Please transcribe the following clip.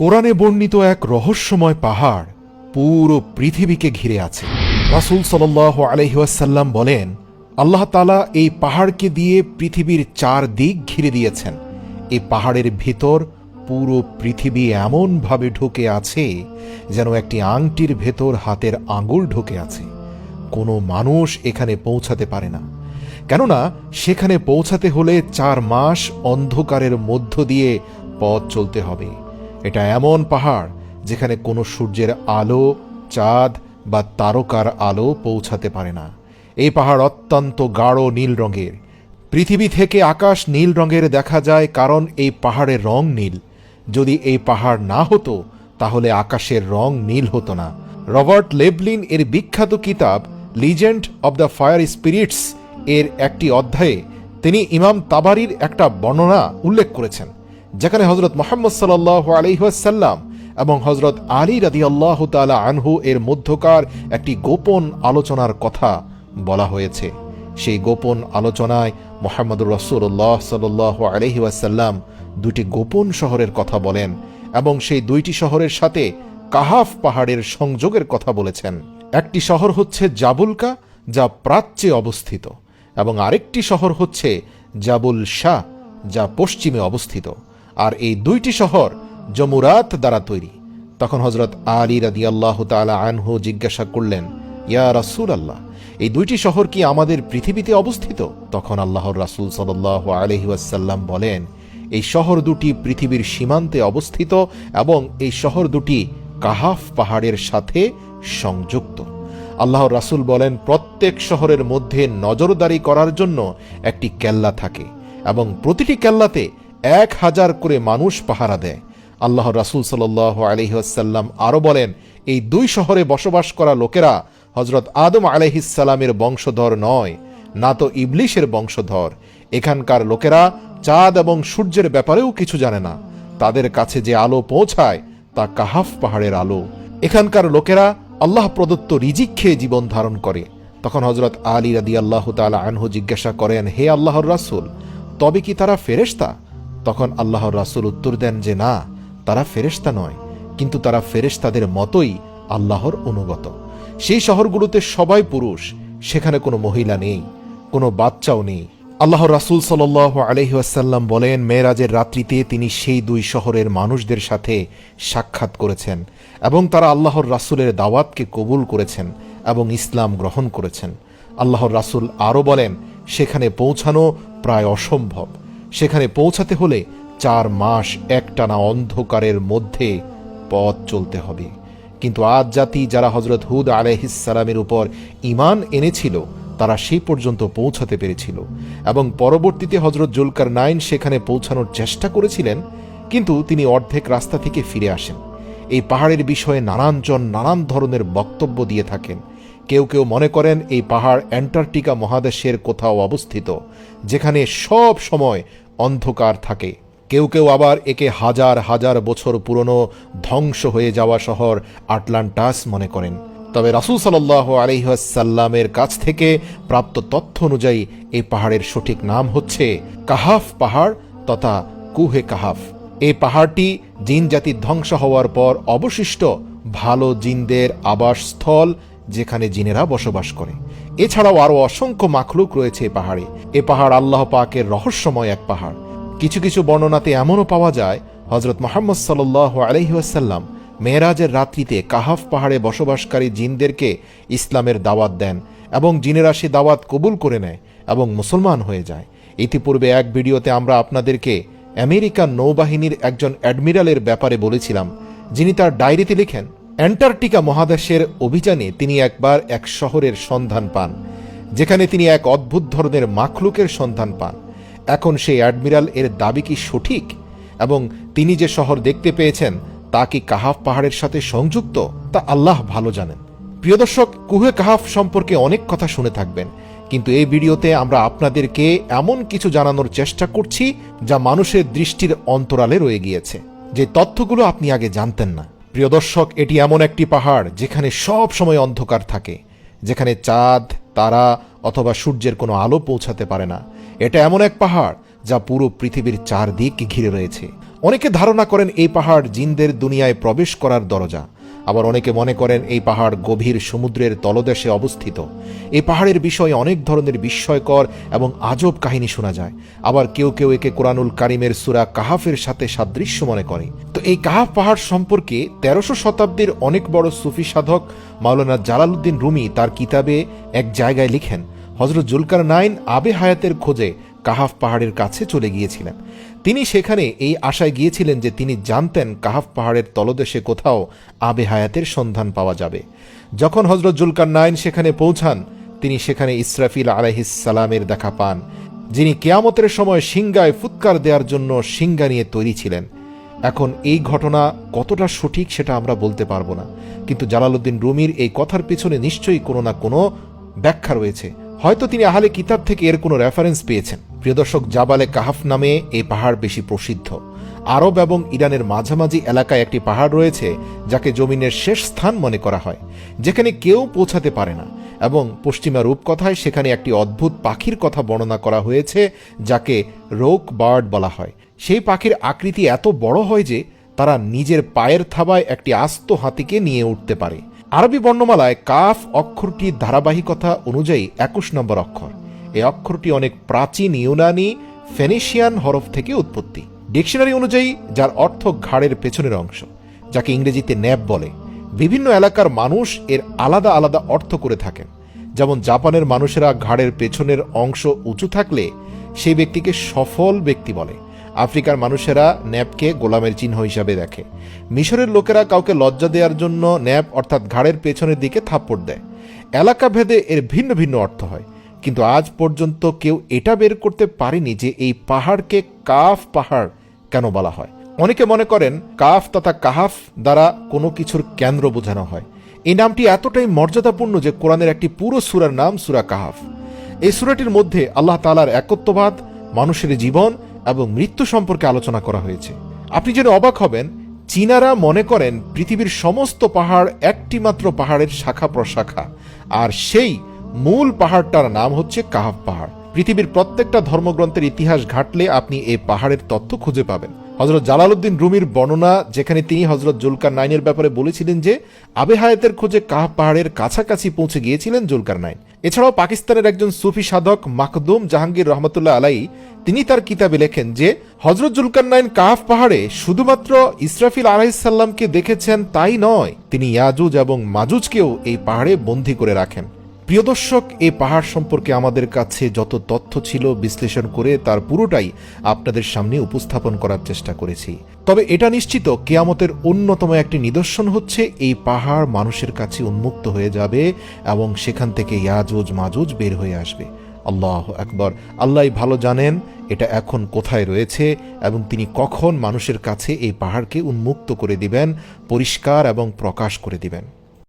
কোরআনে বর্ণিত এক রহস্যময় পাহাড় পুরো পৃথিবীকে ঘিরে আছে। রাসূল সাল্লাল্লাহু আলাইহি ওয়াসাল্লাম বলেন, আল্লাহ তাআলা এই পাহাড়কে দিয়ে পৃথিবীর 4 দিক ঘিরে দিয়েছেন। এই পাহাড়ের ভিতর পুরো পৃথিবী এমনভাবে ঢুকে আছে যেন একটি আংটির ভেতর হাতের আঙুল ঢুকে আছে। কোনো মানুষ এখানে পৌঁছাতে পারে না, কেননা সেখানে পৌঁছাতে হলে 4 মাস অন্ধকারের মধ্য দিয়ে পথ চলতে হবে। এটা এমন পাহাড় যেখানে কোনো সূর্যের আলো, চাঁদ বা তারকার আলো পৌঁছাতে পারে না। এই পাহাড় অত্যন্ত গাঢ় নীল রঙের। পৃথিবী থেকে আকাশ নীল রঙের দেখা যায়, কারণ এই পাহাড়ের রং নীল। যদি এই পাহাড় না হতো তাহলে আকাশের রং নীল হতো না। রবার্ট লেভলিন এর বিখ্যাত কিতাব legend of the fire spirits এর একটি অধ্যায়ে তিনি ইমাম তাবারির একটা বর্ণনা উল্লেখ করেছেন, যেখানে হযরত মুহাম্মদ সাল্লাল্লাহু আলাইহি ওয়াসাল্লাম এবং হযরত আলী রাদিয়াল্লাহু তাআলা আনহু এর মধ্যকার একটি গোপন আলোচনার কথা বলা হয়েছে। সেই গোপন আলোচনায় মুহাম্মদুর রাসূলুল্লাহ সাল্লাল্লাহু আলাইহি ওয়াসাল্লাম 2টি গোপন শহরের কথা বলেন এবং সেই 2টি শহরের সাথে কাহাফ পাহাড়ের সংযোগের কথা বলেছেন। একটি শহর হচ্ছে জাবুলকা, যা প্রাচ্যে অবস্থিত, এবং আরেকটি শহর হচ্ছে জাবুল শাহ, যা পশ্চিমে অবস্থিত। আর এই 2টি শহর জমুরাত দ্বারা তৈরি। তখন হযরত আলী রাদিয়াল্লাহু তাআলা আনহু জিজ্ঞাসা করলেন, ইয়া রাসূলুল্লাহ, এই 2টি শহর কি আমাদের পৃথিবীতে অবস্থিত? তখন আল্লাহর রাসূল সাল্লাল্লাহু আলাইহি ওয়াসাল্লাম বলেন, এই শহর 2টি পৃথিবীর সীমান্তে অবস্থিত এবং এই শহর 2টি কাহাফ পাহাড়ের সাথে সংযুক্ত। আল্লাহর রাসূল বলেন, প্রত্যেক শহরের মধ্যে নজরদারি করার জন্য একটি কেল্লা থাকে এবং প্রতিটি কেল্লাতে 1000 করে মানুষ পাহারা দেয়। আল্লাহর রাসূল সাল্লাল্লাহু আলাইহি ওয়াসাল্লাম আরও বলেন, এই 2 শহরে বসবাস করা লোকেরা হযরত আদম আলাইহিস সালামের বংশধর নয়, না তো ইবলিশের বংশধর। এখানকার লোকেরা চাঁদ এবং সূর্যের ব্যাপারেও কিছু জানে না। তাদের কাছে যে আলো পৌঁছায় তা কাহাফ পাহাড়ের আলো। এখানকার লোকেরা আল্লাহ প্রদত্ত রিজিক খেয়ে জীবন ধারণ করে। তখন হযরত আলী রাদিয়াল্লাহু তাআলা আনহু জিজ্ঞাসা করেন, হে আল্লাহর রাসূল, তবে কি তারা ফেরেশতা? তখন আল্লাহর রাসূল উত্তর দেন যে না, তারা ফেরেশতা নয়, কিন্তু তারা ফেরেশতাদের মতোই আল্লাহর অনুগত। সেই শহরগুলোতে সবাই পুরুষ, সেখানে কোনো মহিলা নেই, কোনো বাচ্চাও নেই। আল্লাহর রাসূল সাল্লাল্লাহু আলাইহি ওয়াসাল্লাম বলেন, মেরাজের রাত্রিতে তিনি সেই 2 শহরের মানুষদের সাথে সাক্ষাৎ করেছেন এবং তারা আল্লাহর রাসূলের দাওয়াতকে কবুল করেছেন এবং ইসলাম গ্রহণ করেছেন। আল্লাহর রাসূল আরও বলেন, সেখানে পৌঁছানো প্রায় অসম্ভব। সেখানে পৌঁছাতে হলে 4 মাস একটানা অন্ধকারের মধ্যে পথ চলতে হবে। কিন্তু আদ জাতি যারা হযরত হুদ আলাইহিস সালামের উপর ঈমান এনেছিল, তারা সেই পর্যন্ত পৌঁছাতে পেরেছিল এবং পরবর্তীতে হযরত জুলকারনাইন সেখানে পৌঁছানোর চেষ্টা করেছিলেন, কিন্তু তিনি অর্ধেক রাস্তা থেকে ফিরে আসেন। এই পাহাড়ের বিষয়ে নানানজন নানান ধরনের বক্তব্য দিয়ে থাকেন। কেউ কেউ মনে করেন এই পাহাড় অ্যান্টার্কটিকা মহাদেশের কোথাও অবস্থিত, যেখানে সব সময় অন্ধকার থাকে। কেউ কেউ আবার একে হাজার হাজার বছর পুরনো ধ্বংস হয়ে যাওয়া শহর আটলান্টাস মনে করেন। তবে রাসূল সাল্লাল্লাহু আলাইহি ওয়াসাল্লামের কাছ থেকে প্রাপ্ত তথ্য অনুযায়ী এই পাহাড়ের সঠিক নাম হচ্ছে কাহাফ পাহাড় তথা কুহে কাহাফ। এই পাহাড়টি জিন জাতির ধ্বংস হওয়ার পর অবশিষ্ট ভালো জিনদের আবাসস্থল, যেখানে জিনেরা বসবাস করে। এছাড়াও আরও অসংখ্য মাখলুক রয়েছে এই পাহাড়ে। এ পাহাড় আল্লাহ পাকের রহস্যময় এক পাহাড়। কিছু কিছু বর্ণনাতে এমনও পাওয়া যায়, হযরত মুহাম্মদ সাল্লাল্লাহু আলাইহি ওয়াসাল্লাম মেরাজের রাত্রিতে কাহাফ পাহাড়ে বসবাসকারী জিনদেরকে ইসলামের দাওয়াত দেন এবং জিনেরা সে দাওয়াত কবুল করে নেয় এবং মুসলমান হয়ে যায়। ইতিপূর্বে এক ভিডিওতে আমরা আপনাদেরকে আমেরিকান নৌবাহিনীর একজন অ্যাডমিরালের ব্যাপারে বলেছিলাম, যিনি তার ডায়েরিতে লেখেন, অ্যান্টার্কটিকা মহাদেশের অভিযানে তিনি একবার এক শহরের সন্ধান পান, যেখানে তিনি এক অদ্ভুত ধরনের মাখলুকের সন্ধান পান। এখন সেই অ্যাডমিরাল এর দাবি কি সঠিক এবং তিনি যে শহর দেখতে পেয়েছেন তা কি কাহাফ পাহাড়ের সাথে সংযুক্ত, তা আল্লাহ ভালো জানেন। প্রিয় দর্শক, কুহে কাহাফ সম্পর্কে অনেক কথা শুনে থাকবেন, কিন্তু এই ভিডিওতে আমরা আপনাদেরকে এমন কিছু জানানোর চেষ্টা করছি যা মানুষের দৃষ্টির অন্তরালে রয়ে গিয়েছে, যে তথ্যগুলো আপনি আগে জানতেন না। প্রিয় দর্শক, এটি এমন একটি পাহাড় যেখানে সব সময় অন্ধকার থাকে, যেখানে চাঁদ, তারা অথবা সূর্যের কোনো আলো পৌঁছাতে পারে না। এটা এমন এক পাহাড় যা পুরো পৃথিবীর 4 দিক ঘিরে রয়েছে। অনেকে ধারণা করেন এই পাহাড় জিনদের দুনিয়ায় প্রবেশ করার দরজা, আবার অনেকে মনে করেন এই পাহাড় গভীর সমুদ্রের তলদেশে অবস্থিত। এই পাহাড়ের বিষয়ে অনেক ধরনের বিস্ময়কর এবং আজব কাহিনী শোনা যায়। আবার কেউ কেউ একে কোরআনুল কারিমের সূরা কাহাফের সাথে সাদৃশ্য মনে করে। তো এই কাহাফ পাহাড় সম্পর্কে 1300 শতাব্দীর অনেক বড় সুফি সাধক মাওলানা জালালউদ্দিন রুমি তার কিতাবে এক জায়গায় লিখেন, হযরত জুলকারনাইন আবে হায়াতের খোঁজে কাহাফ পাহাড়ের কাছে চলে গিয়েছিলেন। তিনি সেখানে এই আশায় গিয়েছিলেন যে তিনি জানতেন কাহাফ পাহাড়ের তলদেশে কোথাও আবে হায়াতের সন্ধান পাওয়া যাবে। যখন হযরত জুলকারনাইন সেখানে পৌঁছান, তিনি সেখানে ইসরাফিল আলাইহিস সালামের দেখা পান, যিনি কিয়ামতের সময় সিংহায় ফুৎকার দেওয়ার জন্য সিংহা নিয়ে তৈরি ছিলেন। এখন এই ঘটনা কতটা সঠিক সেটা আমরা বলতে পারবো না, কিন্তু জালালউদ্দিন রুমির এই কথার পিছনে নিশ্চয়ই কোনো না কোনো ব্যাখ্যা রয়েছে। হয়তো তিনি আহলে কিতাব থেকে এর কোনো রেফারেন্স পেয়েছেন। প্রিয় দর্শক, জাবালে কাহাফ নামে এই পাহাড় বেশি প্রসিদ্ধ। আরব এবং ইরানের মাঝামাঝি এলাকায় একটি পাহাড় রয়েছে যাকে জমিনের শেষ স্থান মনে করা হয়, যেখানে কেউ পৌঁছাতে পারে না, এবং পশ্চিমা রূপকথায় সেখানে একটি অদ্ভুত পাখির কথা বর্ণনা করা হয়েছে যাকে রোক বার্ড বলা হয়। সেই পাখির আকৃতি এত বড় হয় যে তারা নিজের পায়ের থাবায় একটি আস্ত হাতিকে নিয়ে উঠতে পারে। আরবি বর্ণমালায় কাফ অক্ষরটির ধারাবাহিকতা অনুযায়ী 21 নম্বর অক্ষর। এই অক্ষরটি অনেক প্রাচীন ইউনানি ফেনিশিয়ান হরফ থেকে উৎপত্তি। ডিকশনারি অনুযায়ী যার অর্থ ঘাড়ের পেছনের অংশ, যাকে ইংরেজিতে ন্যাব বলে। বিভিন্ন এলাকার মানুষ এর আলাদা আলাদা অর্থ করে থাকেন। যেমন জাপানের মানুষেরা ঘাড়ের পেছনের অংশ উঁচু থাকলে সেই ব্যক্তিকে সফল ব্যক্তি বলে। আফ্রিকার মানুষেরা ন্যাপকে গোলামের চিহ্ন হিসাবে দেখে। মিশরের লোকেরা কাউকে লজ্জা দেওয়ার জন্য ন্যাপ অর্থাৎ ঘাড়ের পেছনের দিকে থাপ্পড় দেয়। এলাকা ভেদে এর ভিন্ন ভিন্ন অর্থ হয়, কিন্তু আজ পর্যন্ত কেউ এটা বের করতে পারেনি যে এই পাহাড়কে কাফ পাহাড় কেন বলা হয়। অনেকে মনে করেন কাফ তথা কাহাফ দ্বারা কোনো কিছুর কেন্দ্র বোঝানো হয়। এই নামটি এতটাই মর্যাদাপূর্ণ যে কোরআনের একটি পুরো সূরার নাম সূরা কাহাফ। এই সূরাটির মধ্যে আল্লাহ তাআলার একত্ববাদ, মানুষের জীবন এবং মৃত্যু সম্পর্কে আলোচনা করা হয়েছে। আপনি জেনে অবাক হবেন, চীনারা মনে করেন পৃথিবীর সমস্ত পাহাড় একটি মাত্র পাহাড়ের শাখা প্রশাখা, আর সেই মূল পাহাড়টার নাম হচ্ছে কাহাফ পাহাড়। পৃথিবীর প্রত্যেকটা ধর্মগ্রন্থের ইতিহাস ঘাটলে আপনি এই পাহাড়ের তথ্য খুঁজে পাবেন। হযরত জালালউদ্দিন রুমির বর্ণনা, যেখানে তিনি হযরত জুলকারনাইনের ব্যাপারে বলেছিলেন যে আবে হায়াতের খোঁজে কাহাফ পাহাড়ের কাছাকাছি পৌঁছে গিয়েছিলেন জুলকারনাইন। এছাড়াও পাকিস্তানের একজন সুফি সাধক মাকদুম জাহাঙ্গীর রহমতুল্লাহ আলাই তিনি তার কিতাবে লেখেন যে হযরত জুলকারনাইন কাহাফ পাহাড়ে শুধুমাত্র ইসরাফিল আলাইহিস সালামকে দেখেছেন তাই নয়, তিনি ইয়াজুজ এবং মাজুজকেও এই পাহাড়ে বন্দী করে রাখেন। প্রিয় দর্শক, এই পাহাড় সম্পর্কে আমাদের কাছে যত তথ্য ছিল বিশ্লেষণ করে তার পুরোটাই আপনাদের সামনে উপস্থাপন করার চেষ্টা করেছি। তবে এটা নিশ্চিত, কিয়ামতের অন্যতম একটি নিদর্শন হচ্ছে এই পাহাড় মানুষের কাছে উন্মুক্ত হয়ে যাবে এবং সেখান থেকে ইয়াজুজ মাজুজ বের হয়ে আসবে। আল্লাহু আকবার। আল্লাহই ভালো জানেন এটা এখন কোথায় রয়েছে এবং তিনি কখন মানুষের কাছে এই পাহাড়কে উন্মুক্ত করে দিবেন, পরিষ্কার এবং প্রকাশ করে দিবেন।